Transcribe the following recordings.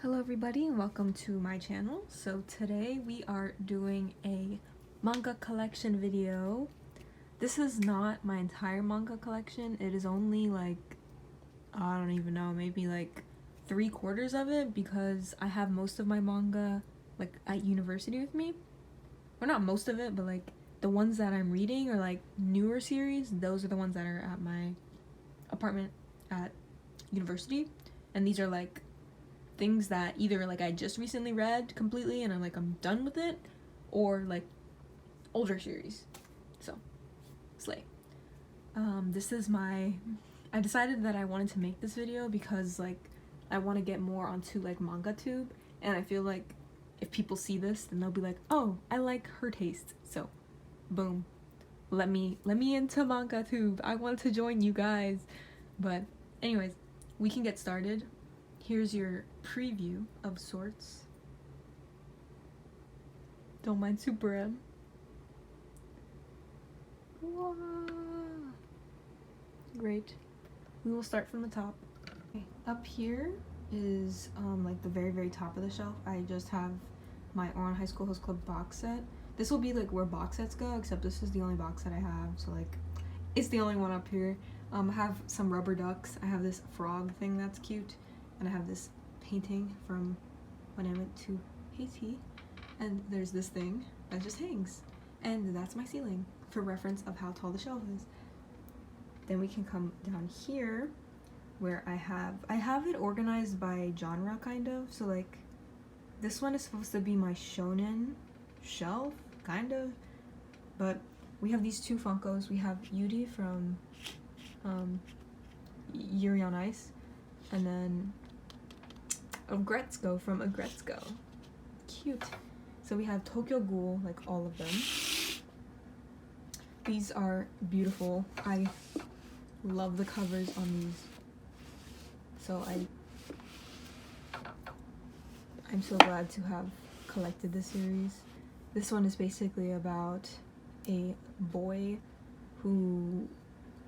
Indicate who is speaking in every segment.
Speaker 1: Hello everybody and welcome to my channel. So today we are doing a manga collection video. This is not my entire manga collection. It is only like, I don't even know, maybe like 3/4 of it because I have most of my manga like at university with me. Or not most of it, but like the ones that I'm reading are like newer series. Those are the ones that are at my apartment at university. And these are like things that either like I just recently read completely and I'm done with it, or like older series. So slay. This is I decided that I wanted to make this video because like I want to get more onto like manga tube, and I feel like if people see this then they'll be like, oh, I like her taste, so boom, let me into manga tube. I want to join you guys. But anyways, we can get started. Here's your preview of sorts. Don't mind Super M. Whoa. Great. We will start from the top. Okay. Up here is like the very top of the shelf. I just have my Oran High School Host Club box set. This will be like where box sets go, except this is the only box set I have, so like it's the only one up here. I have some rubber ducks. I have this frog thing that's cute, and I have this painting from when I went to Haiti, and there's this thing that just hangs, and that's my ceiling for reference of how tall the shelf is. Then we can come down here where I have it organized by genre, kind of. So like this one is supposed to be my shonen shelf, kind of, but we have these two Funkos. We have Yuri from Yuri on Ice, and then Agretzko from Agretzko. Cute. So we have Tokyo Ghoul, like all of them. These are beautiful. I love the covers on these. So I'm so glad to have collected this series. This one is basically about a boy who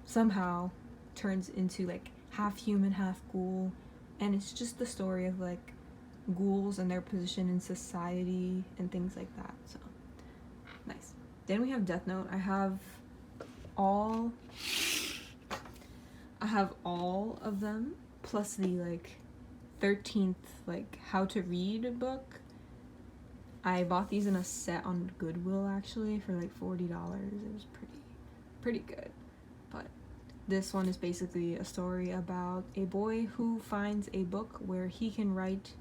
Speaker 1: somehow turns into like half human, half ghoul. And it's just the story of like ghouls and their position in society and things like that. So nice. Then we have Death Note. I have all of them, plus the like 13th like how to read book. I bought these in a set on Goodwill actually for like $40. It was pretty good. But this one is basically a story about a boy who finds a book where he can write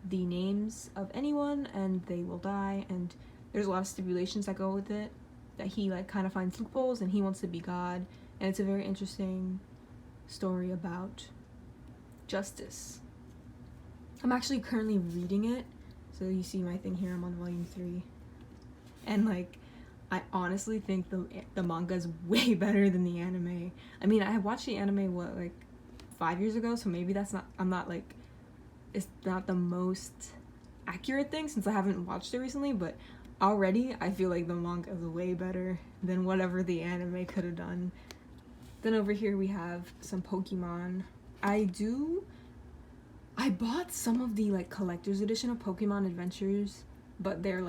Speaker 1: the names of anyone and they will die, and there's a lot of stipulations that go with it, that he like kind of finds loopholes, and he wants to be God, and it's a very interesting story about justice. I'm actually currently reading it, so you see my thing here, I'm on volume 3, and like I honestly think the manga is way better than the anime. I mean, I watched the anime, what, like 5 years ago, so maybe that's not, it's not the most accurate thing since I haven't watched it recently, but already I feel like the manga is way better than whatever the anime could have done. Then over here we have some Pokemon. I bought some of the like collector's edition of Pokemon Adventures, but they're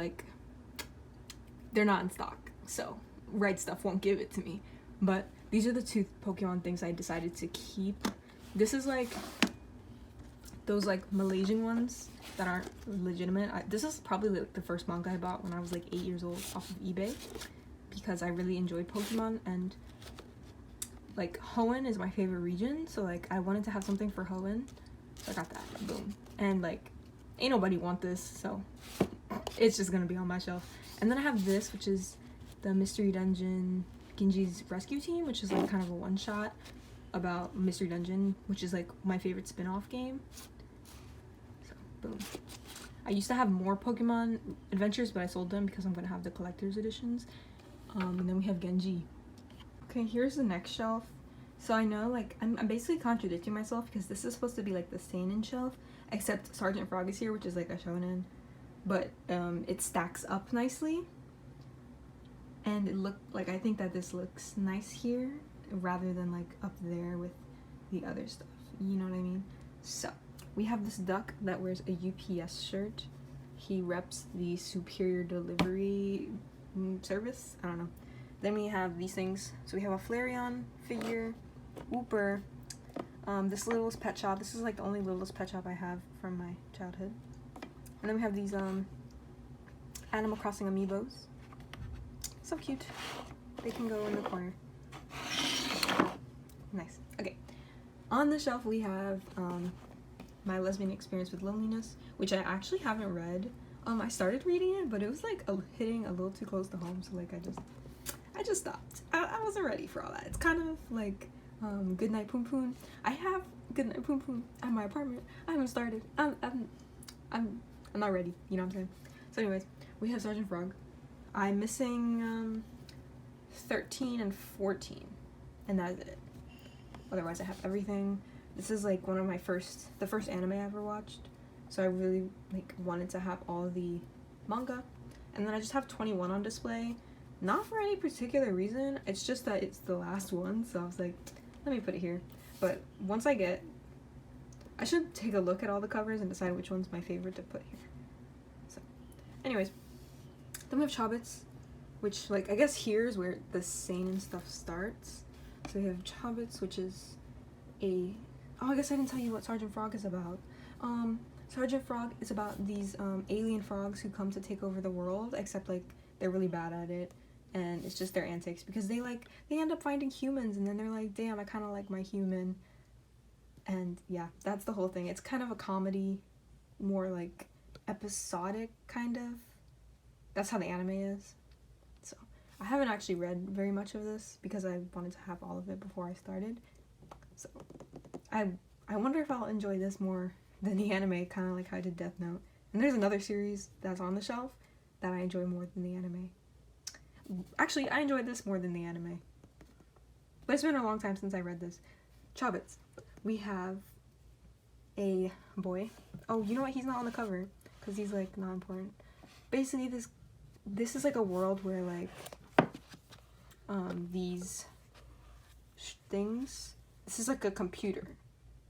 Speaker 1: not in stock, so Right Stuff won't give it to me. But these are the two Pokemon things I decided to keep. This is like those like Malaysian ones that aren't legitimate. This is probably like the first manga I bought when I was like 8 years old off of eBay, because I really enjoyed Pokemon, and like Hoenn is my favorite region, so like I wanted to have something for Hoenn, so I got that. Boom. And like ain't nobody want this, so it's just gonna be on my shelf. And then I have this, which is the Mystery Dungeon Genji's Rescue Team, which is like kind of a one-shot about Mystery Dungeon, which is like my favorite spin-off game. So, boom. I used to have more Pokemon Adventures, but I sold them because I'm gonna have the collector's editions. And then we have Genji. Okay, here's the next shelf. So I know like I'm basically contradicting myself because this is supposed to be like the seinen shelf, except Sergeant Frog is here, which is like a shonen. But it stacks up nicely, and I think that this looks nice here rather than like up there with the other stuff, you know what I mean? So We have this duck that wears a UPS shirt. He reps the Superior Delivery Service. I don't know. Then we have these things. So we have a Flareon figure, Whooper, this Littlest Pet Shop. This is like the only Littlest Pet Shop I have from my childhood. And then we have these Animal Crossing amiibos. So cute. They can go in the corner. Nice. Okay. On the shelf we have My Lesbian Experience with Loneliness, which I actually haven't read. I started reading it, but it was like hitting a little too close to home, so like I just stopped. I wasn't ready for all that. It's kind of like Goodnight Poon Poon. I have Goodnight Poon Poon at my apartment. I haven't started. I'm not ready. You know what I'm saying? So anyways, we have Sergeant Frog. I'm missing 13 and 14, and that's it. Otherwise, I have everything. This is like one of the first anime I ever watched, so I really like wanted to have all of the manga. And then I just have 21 on display, not for any particular reason. It's just that it's the last one, so I was like, let me put it here. But once I should take a look at all the covers and decide which one's my favorite to put here. So, anyways, then we have Chobits, which like I guess here's where the seinen stuff starts. So we have Chobits, which is I guess I didn't tell you what Sergeant Frog is about. Sergeant Frog is about these alien frogs who come to take over the world, except like they're really bad at it, and it's just their antics because they end up finding humans, and then they're like, damn, I kind of like my human. And yeah, that's the whole thing. It's kind of a comedy, more like episodic kind of. That's how the anime is. So I haven't actually read very much of this because I wanted to have all of it before I started. So I wonder if I'll enjoy this more than the anime, kind of like how I did Death Note. And there's another series that's on the shelf that I enjoy more than the anime. Actually, I enjoyed this more than the anime. But it's been a long time since I read this. Chobits. We have a boy. Oh, you know what? He's not on the cover because he's like not important. Basically, this is like a world where like these things. This is like a computer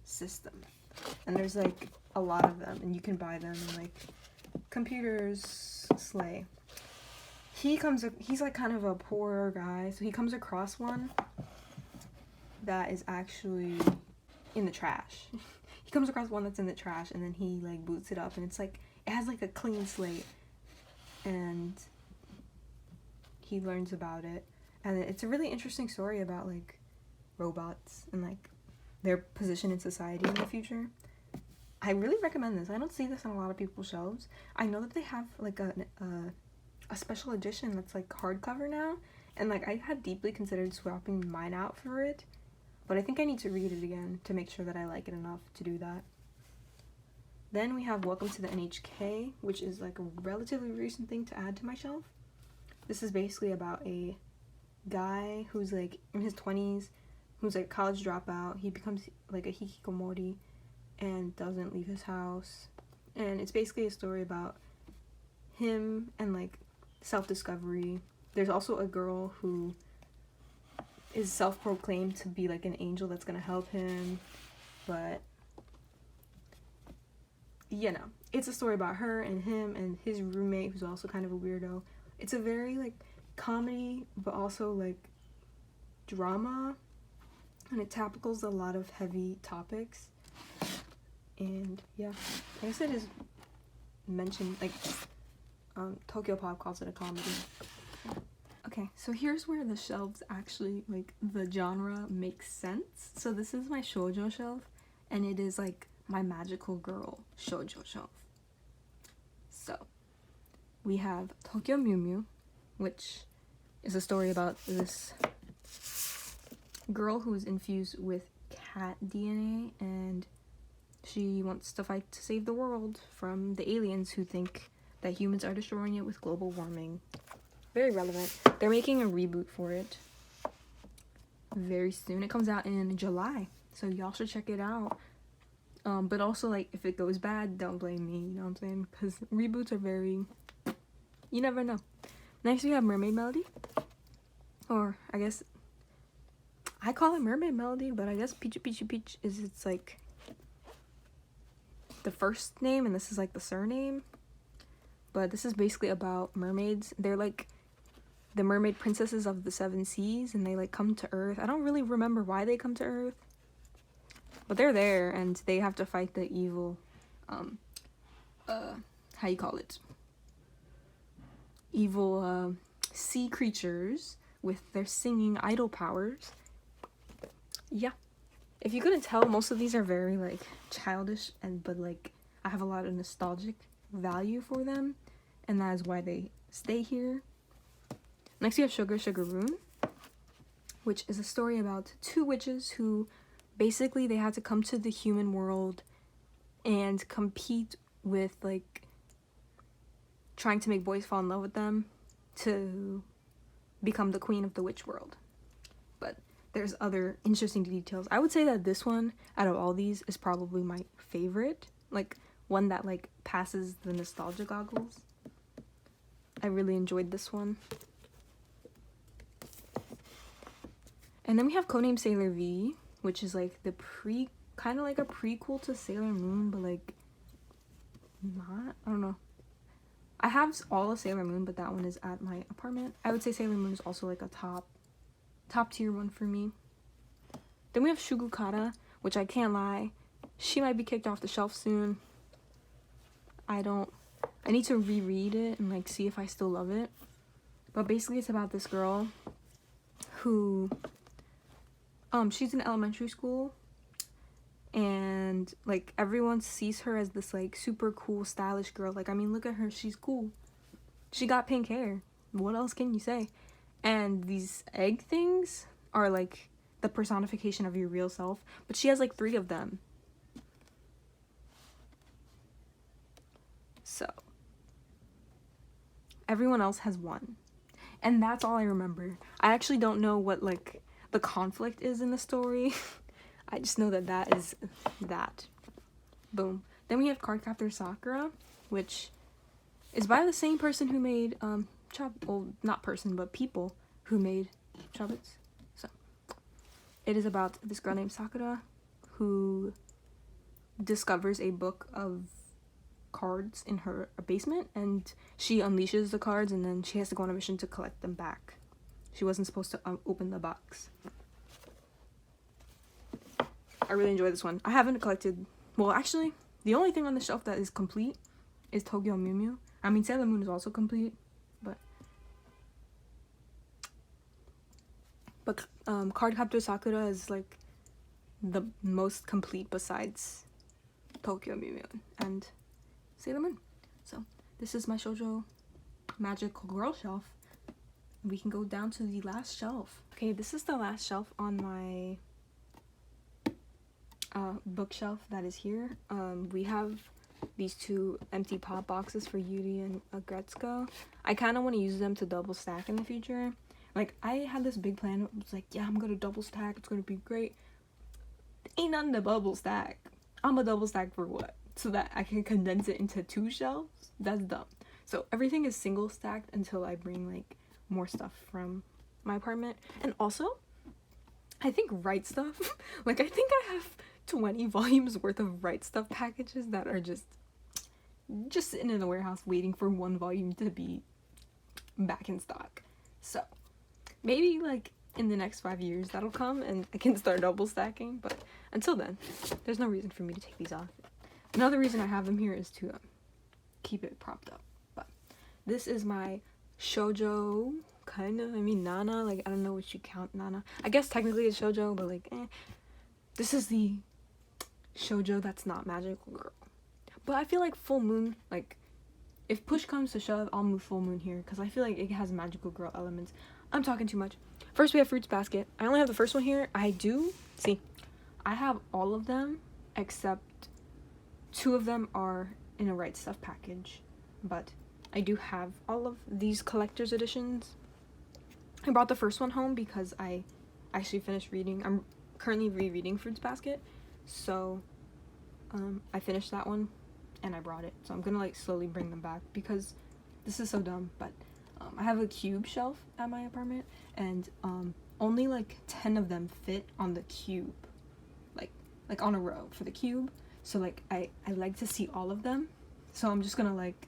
Speaker 1: system, and there's like a lot of them, and you can buy them, and like computers slay. He's like kind of a poor guy, so he comes across one that is actually in the trash. He comes across one that's in the trash, and then he like boots it up, and it's like it has like a clean slate, and he learns about it, and it's a really interesting story about like robots and like their position in society in the future. I really recommend this. I don't see this on a lot of people's shelves. I know that they have like a special edition that's like hardcover now, and like I had deeply considered swapping mine out for it, but I think I need to read it again to make sure that I like it enough to do that. Then we have Welcome to the NHK, which is like a relatively recent thing to add to my shelf. This is basically about a guy who's like in his 20s, who's like college dropout. He becomes like a hikikomori and doesn't leave his house. And it's basically a story about him and like self-discovery. There's also a girl who is self-proclaimed to be like an angel that's gonna help him, but you know, it's a story about her and him and his roommate who's also kind of a weirdo. It's a very like comedy but also like drama, and it tackles a lot of heavy topics. And yeah, I guess it is mentioned like Tokyo Pop calls it a comedy. Okay, so here's where the shelves actually, like, the genre makes sense. So this is my Shoujo Shelf, and it is like my magical girl Shoujo Shelf. So we have Tokyo Mew Mew, which is a story about this girl who is infused with cat DNA, and she wants to fight to save the world from the aliens who think that humans are destroying it with global warming. Very relevant. They're making a reboot for it very soon. It comes out in July, so y'all should check it out. But also, like, if it goes bad, don't blame me, you know what I'm saying? Because reboots are very... You never know. Next, we have Mermaid Melody. Or, I guess... I call it Mermaid Melody, but I guess Peachy Peachy Peach is its, like... the first name, and this is like the surname. But this is basically about mermaids. They're like the mermaid princesses of the 7 seas, and they like come to Earth. I don't really remember why they come to Earth, but they're there, and they have to fight the evil, how you call it? Evil, sea creatures with their singing idol powers. Yeah. If you couldn't tell, most of these are very, like, childish, but, like, I have a lot of nostalgic value for them, and that is why they stay here. Next, we have Sugar Sugar Rune, which is a story about 2 witches who, basically, they had to come to the human world and compete with, like, trying to make boys fall in love with them to become the queen of the witch world. But there's other interesting details. I would say that this one, out of all these, is probably my favorite. Like, one that, like, passes the nostalgia goggles. I really enjoyed this one. And then we have Codename Sailor V, which is, like, the kind of like a prequel to Sailor Moon, but, like, not? I don't know. I have all of Sailor Moon, but that one is at my apartment. I would say Sailor Moon is also, like, a top tier one for me. Then we have Shugukata, which I can't lie, she might be kicked off the shelf soon. I need to reread it and, like, see if I still love it. But basically it's about this girl who, she's in elementary school, and, like, everyone sees her as this, like, super cool, stylish girl. Like, I mean, look at her, she's cool. She got pink hair. What else can you say? And these egg things are, like, the personification of your real self. But she has, like, 3 of them. So, everyone else has 1. And that's all I remember. I actually don't know what, like, the conflict is in the story. I just know that that is that. Boom. Then we have Cardcaptor Sakura, which is by the same person who made, well, not person, but people who made Chobits. So, it is about this girl named Sakura who discovers a book of cards in her basement, and she unleashes the cards, and then she has to go on a mission to collect them back. She wasn't supposed to open the box. I really enjoy this one. I haven't collected, well, actually, the only thing on the shelf that is complete is Tokyo Mew Mew. I mean, Sailor Moon is also complete, but Cardcaptor Sakura is, like, the most complete besides Tokyo Mew Mew and Sailor Moon. So, this is my Shoujo Magical Girl shelf. We can go down to the last shelf. Okay, this is the last shelf on my bookshelf that is here. We have these 2 empty pop boxes for Yuri and Gretzko. I kind of want to use them to double stack in the future. Like, I had this big plan. It was like, yeah, I'm gonna double stack, it's gonna be great. Ain't nothing to double stack. I'm a double stack for what? So that I can condense it into 2 shelves? That's dumb. So everything is single stacked until I bring, like, more stuff from my apartment. And also, I think Right Stuff, like, I think I have 20 volumes worth of Right Stuff packages that are just sitting in the warehouse waiting for 1 volume to be back in stock. So maybe, like, in the next 5 years that'll come and I can start double stacking, but until then there's no reason for me to take these off. Another reason I have them here is to keep it propped up. But this is my shoujo, kind of, I mean, Nana, like, I don't know what you count Nana. I guess technically it's shoujo, but, like, this is the shoujo that's not magical girl. But I feel like Full Moon, like, if push comes to shove, I'll move Full Moon here, because I feel like it has magical girl elements. I'm talking too much. First we have Fruits Basket. I only have the first one here. I have all of them except 2 of them are in a Right Stuff package, but I do have all of these collector's editions. I brought the first one home because I actually finished reading. I'm currently rereading Fruits Basket, so I finished that one and I brought it. So I'm gonna, like, slowly bring them back because this is so dumb, but I have a cube shelf at my apartment, and only, like, 10 of them fit on the cube, like on a row for the cube. So like I like to see all of them, so I'm just gonna like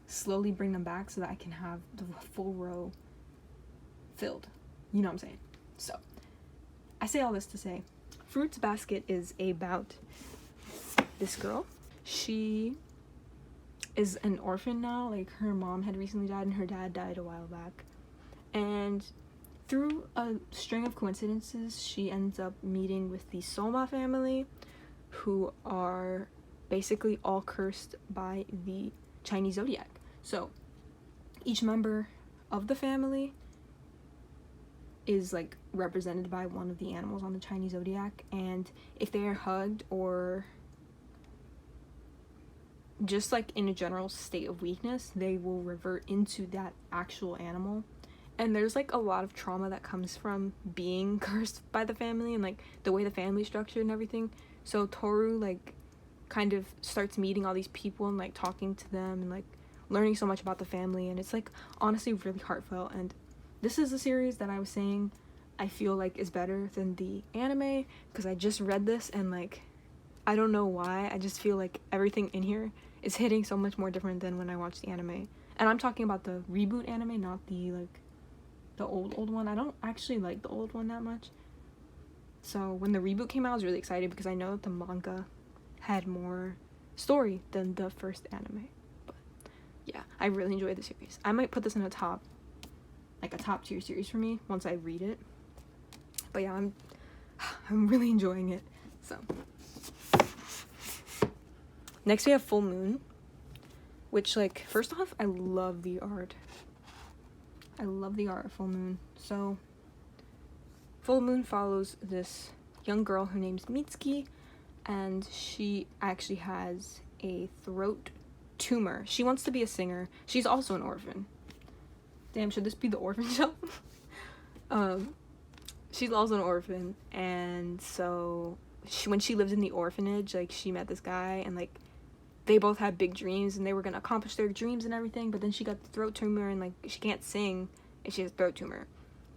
Speaker 1: slowly bring them back so that I can have the full row filled, you know what I'm saying? So I say all this to say Fruits Basket is about this girl. She is an orphan now. Like, her mom had recently died and her dad died a while back, and through a string of coincidences she ends up meeting with the Soma family, who are basically all cursed by the Chinese zodiac. So each member of the family is like represented by one of the animals on the Chinese zodiac, and if they are hugged or just like in a general state of weakness, they will revert into that actual animal. And there's like a lot of trauma that comes from being cursed by the family and like the way the family's structured and everything. So Toru like kind of starts meeting all these people and like talking to them and like learning so much about the family, and it's like honestly really heartfelt. And this is a series that I was saying I feel like is better than the anime, because I just read this and like I don't know why, I just feel like everything in here is hitting so much more different than when I watched the anime. And I'm talking about the reboot anime, not the like the old one. I don't actually like the old one that much. So when the reboot came out, I was really excited because I know that the manga had more story than the first anime. But yeah, I really enjoyed the series. I might put this in a top tier series for me once I read it. But yeah, I'm really enjoying it. So next we have Full Moon, which like first off, I love the art. I love the art of Full Moon. So Full Moon follows this young girl. Her name's Mitsuki, and she actually has a throat tumor. She wants to be a singer. She's also an orphan. Damn, should this be the orphan shelf? She's also an orphan, and so when she lived in the orphanage, like she met this guy, and like they both had big dreams and they were gonna accomplish their dreams and everything, but then she got the throat tumor and like she can't sing if she has a throat tumor.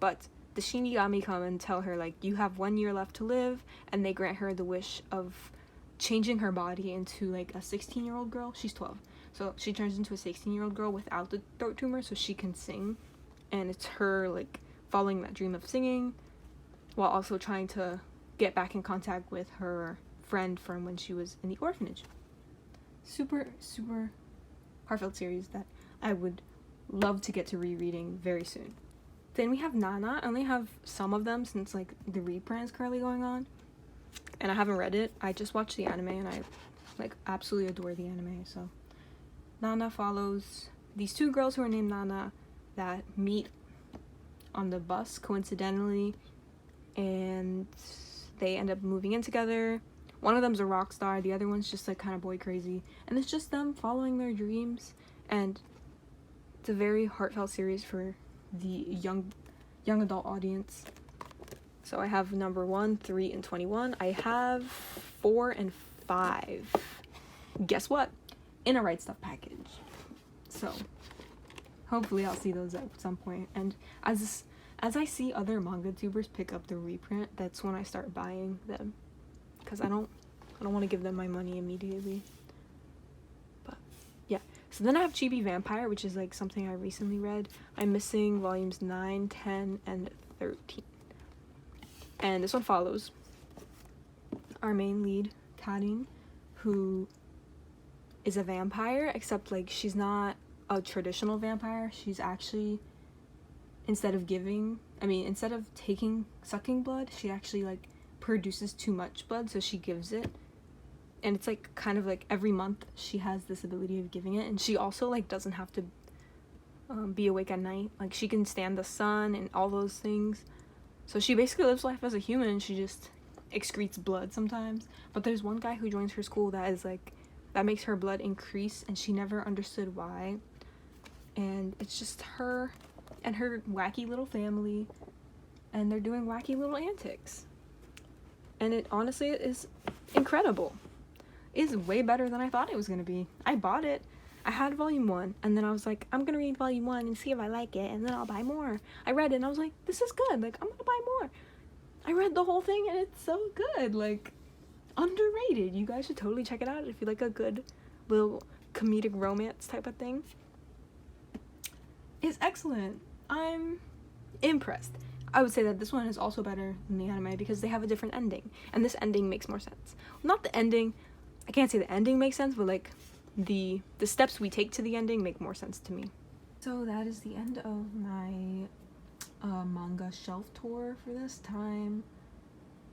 Speaker 1: But the Shinigami come and tell her like you have 1 year left to live, and they grant her the wish of changing her body into like a 16-year-old girl. She's 12, so she turns into a 16-year-old girl without the throat tumor so she can sing. And it's her like following that dream of singing while also trying to get back in contact with her friend from when she was in the orphanage. Super heartfelt series that I would love to get to rereading very soon. Then we have Nana. I only have some of them since like the reprint is currently going on, and I haven't read it. I just watched the anime and I like absolutely adore the anime. So Nana follows these two girls who are named Nana that meet on the bus coincidentally, and they end up moving in together. One of them's a rock star, the other one's just like kind of boy crazy, and it's just them following their dreams. And it's a very heartfelt series for the young adult audience. So I have number 1, 3, and 21. I have 4 and 5. Guess what? In a Right Stuff package. So hopefully I'll see those at some point. And as I see other manga tubers pick up the reprint, that's when I start buying them, because I don't want to give them my money immediately. But yeah, so then I have Chibi Vampire, which is like something I recently read. I'm missing volumes 9, 10, and 13. And this one follows our main lead, Karin, who is a vampire, except like she's not a traditional vampire. She's actually, instead of sucking blood, she actually like produces too much blood, so she gives it. And it's like kind of like every month she has this ability of giving it, and she also like doesn't have to be awake at night. Like she can stand the sun and all those things. So she basically lives life as a human, and she just excretes blood sometimes. But there's one guy who joins her school that makes her blood increase, and she never understood why. And it's just her and her wacky little family, and they're doing wacky little antics. And it honestly is incredible. It's way better than I thought it was gonna be. I bought it. I had volume 1, and then I was like, I'm gonna read volume 1 and see if I like it, and then I'll buy more. I read it and I was like, this is good, like I'm gonna buy more. I read the whole thing and it's so good. Like underrated. You guys should totally check it out if you like a good little comedic romance type of thing. It's excellent. I'm impressed. I would say that this one is also better than the anime because they have a different ending, and this ending makes more sense. Not the ending, I can't say the ending makes sense, but like the steps we take to the ending make more sense to me. So that is the end of my manga shelf tour for this time.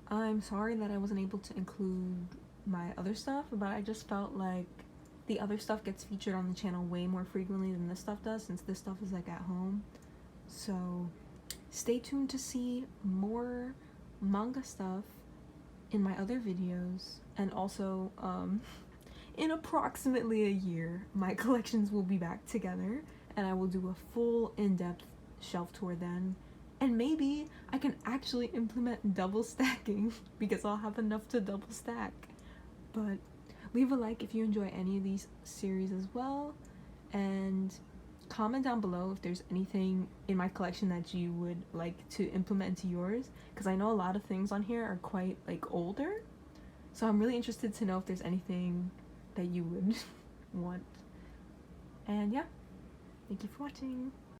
Speaker 1: I'm sorry that I wasn't able to include my other stuff, but I just felt like the other stuff gets featured on the channel way more frequently than this stuff does, since this stuff is like at home. So stay tuned to see more manga stuff in my other videos, and also in approximately a year my collections will be back together and I will do a full in-depth shelf tour then, and maybe I can actually implement double stacking because I'll have enough to double stack. But leave a like if you enjoy any of these series as well, and comment down below if there's anything in my collection that you would like to implement into yours, because I know a lot of things on here are quite like older, so I'm really interested to know if there's anything that you would want. And yeah, thank you for watching.